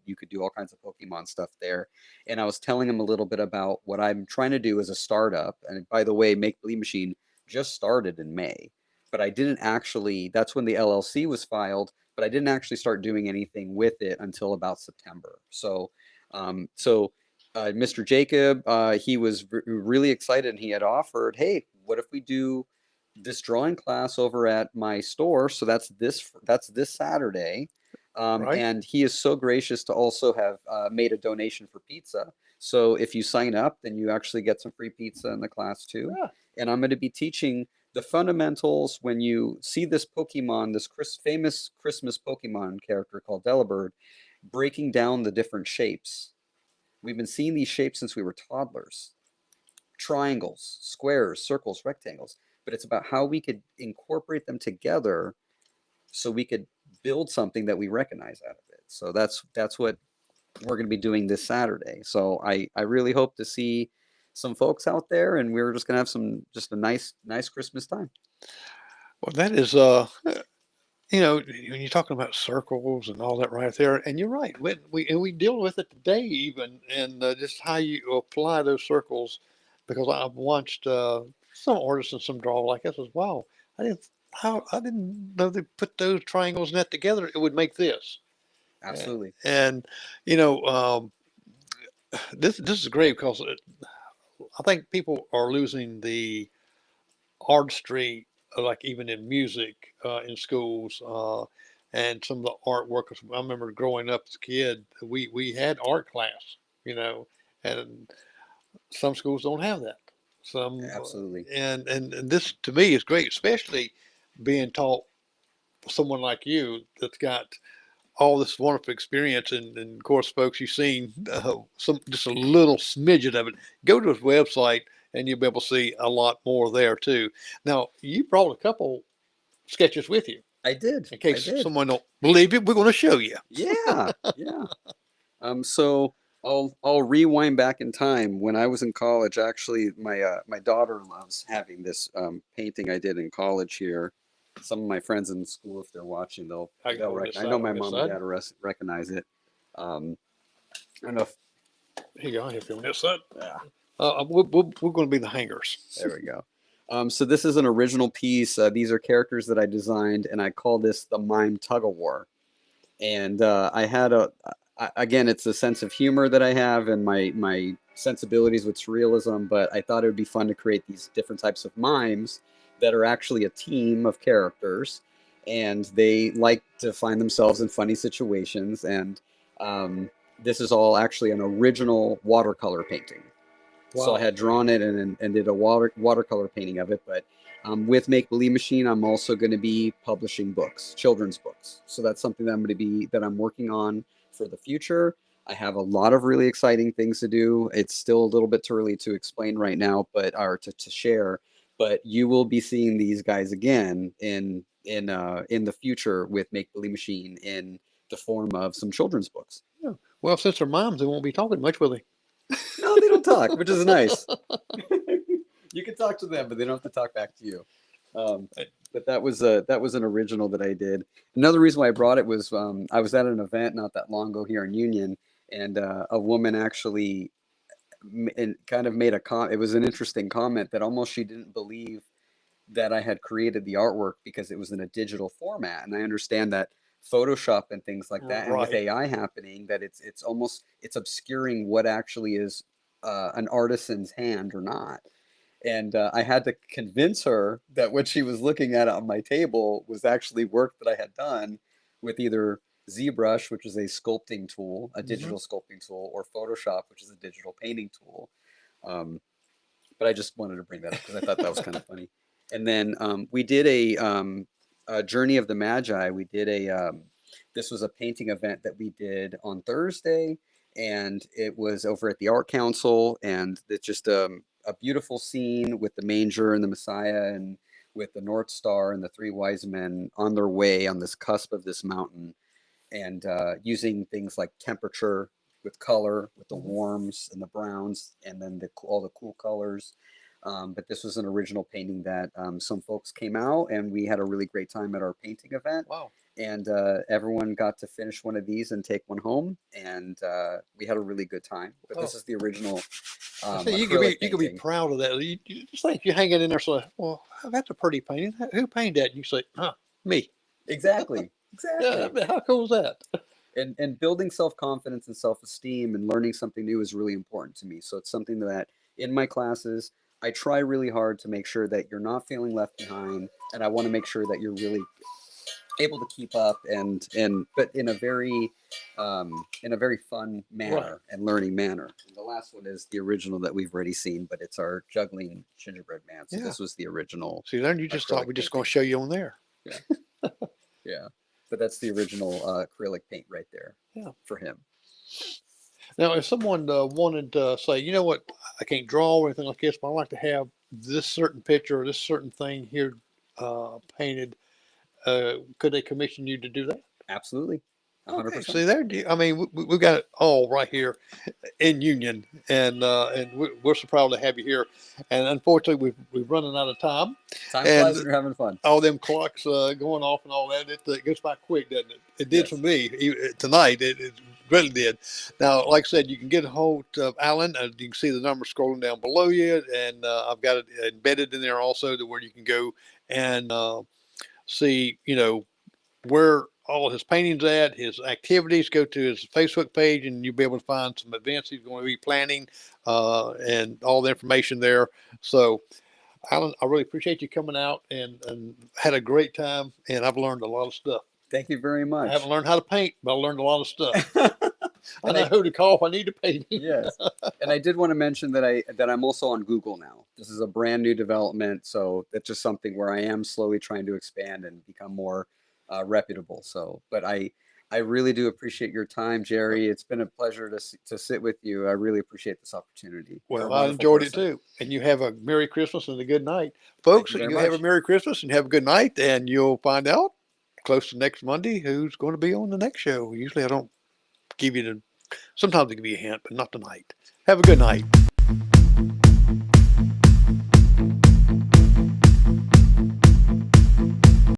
you could do all kinds of Pokemon stuff there. And I was telling him a little bit about what I'm trying to do as a startup. And by the way, Make Believe Machine just started in May, but I didn't actually. That's when the LLC was filed, but I didn't actually start doing anything with it until about September. So Mr. Jacob, he was really excited, and he had offered, hey, what if we do this drawing class over at my store? So that's this Saturday. Right. And he is so gracious to also have made a donation for pizza. So if you sign up, then you actually get some free pizza in the class too. Yeah. And I'm going to be teaching the fundamentals when you see this Pokemon, this famous Christmas Pokemon character called Delibird, breaking down the different shapes. We've been seeing these shapes since we were toddlers. Triangles, squares, circles, rectangles. But it's about how we could incorporate them together so we could build something that we recognize out of it. So that's what we're going to be doing this Saturday. So I really hope to see some folks out there, and we're just going to have just a nice Christmas time. Well, that is when you're talking about circles and all that right there, and you're right. We deal with it today even, and just how you apply those circles, because I've watched some artists and some draw like this as well. I didn't know they put those triangles and that together. It would make this. Absolutely. And you know, this is great because I think people are losing the artistry, like even in music, in schools, and some of the artwork. I remember growing up as a kid, we had art class, and some schools don't have that. Some, Absolutely. and this to me is great, especially being taught someone like you that's got all this wonderful experience. And of course, folks, you've seen just a little smidgen of it. Go to his website and you'll be able to see a lot more there too. Now, you brought a couple sketches with you. I did. In case I did. someone don't believe it, we're going to show you. Yeah, yeah. So I'll rewind back in time. When I was in college, actually, my daughter loves having this painting I did in college here. Some of my friends in school, if they're watching, they'll recognize. I know my mom and dad recognize it. I don't know if. Here you go. Here, film this side. Yeah. We're going to be the hangers. There we go. So this is an original piece. These are characters that I designed, and I call this the Mime Tug-of-War. And I had again, it's a sense of humor that I have and my sensibilities with surrealism, but I thought it would be fun to create these different types of mimes that are actually a team of characters, and they like to find themselves in funny situations. And this is all actually an original watercolor painting. Wow. So I had drawn it and did a watercolor painting of it. But with Make Believe Machine, I'm also going to be publishing books, children's books. So that's something that I'm working on for the future. I have a lot of really exciting things to do. It's still a little bit too early to explain right now, or to share. But you will be seeing these guys again in the future with Make Believe Machine in the form of some children's books. Yeah. Well, since they're moms, they won't be talking much, will they? No, they don't talk, which is nice. You can talk to them, but they don't have to talk back to you. But that was an original that I did. Another reason why I brought it was I was at an event not that long ago here in Union, and a woman actually kind of made a comment. It was an interesting comment that almost she didn't believe that I had created the artwork because it was in a digital format. And I understand that Photoshop and things like that, and with Right. AI happening, that it's almost it's obscuring what actually is an artisan's hand or not. And I had to convince her that what she was looking at on my table was actually work that I had done with either ZBrush, which is a sculpting tool, a digital sculpting tool, or Photoshop, which is a digital painting tool. Um, but I just wanted to bring that up because I thought that was kind of funny. And then we did a Journey of the Magi. We did this was a painting event that we did on Thursday, and it was over at the Art Council, and it's just a beautiful scene with the manger and the Messiah, and with the North Star and the three wise men on their way on this cusp of this mountain, and using things like temperature with color, with the warms and the browns, and then all the cool colors. But this was an original painting that some folks came out, and we had a really great time at our painting event. Wow. And everyone got to finish one of these and take one home, and we had a really good time. But this is the original. See, you acrylic could be painting. proud of that. You just think you hang it in there, so well, that's a pretty painting. Who painted that? And you say, me. Exactly. Yeah, I mean, how cool is that? And building self-confidence and self-esteem and learning something new is really important to me. So it's something that in my classes, I try really hard to make sure that you're not feeling left behind, and I want to make sure that you're really able to keep up but in a very fun manner, Right. and learning manner. And the last one is the original that we've already seen, but it's our juggling gingerbread man. So Yeah. this was the original. See, then you just thought acrylic we're just going to painting. show you on there. Yeah, but that's the original acrylic paint right there. Yeah. For him. Now, if someone wanted to say, you know what, I can't draw or anything like this, but I like to have this certain picture or this certain thing here painted, could they commission you to do that? Absolutely. 100%. Okay, see there, I mean, we've got it all right here in Union, and we're so proud to have you here. And unfortunately, we've running out of time. Time and- flies when you're having fun. All them clocks going off and all that, it goes by quick, doesn't it? It did Yes. for me tonight. It really did. Now, like I said, you can get a hold of Alan. You can see the number scrolling down below you, and I've got it embedded in there also to where you can go and see, where all his paintings at, his activities. Go to his Facebook page, and you'll be able to find some events he's going to be planning and all the information there. So, Alan, I really appreciate you coming out and had a great time, and I've learned a lot of stuff. Thank you very I much. haven't learned how to paint, but I learned a lot of stuff. I And know who to call if I need to paint. Yes. And I did want to mention that I'm also on Google now. This is a brand new development, so that's just something where I am slowly trying to expand and become more reputable. So, but I really do appreciate your time, Jerry. It's been a pleasure to sit with you. I really appreciate this opportunity. You're a Well, I wonderful enjoyed person. it too. And you have a Merry Christmas and a good night. Folks, you very you have a much. Merry Christmas and have a good night, and you'll find out close to next Monday who's going to be on the next show. Usually I don't give you sometimes I give you a hint, but not tonight. Have a good night.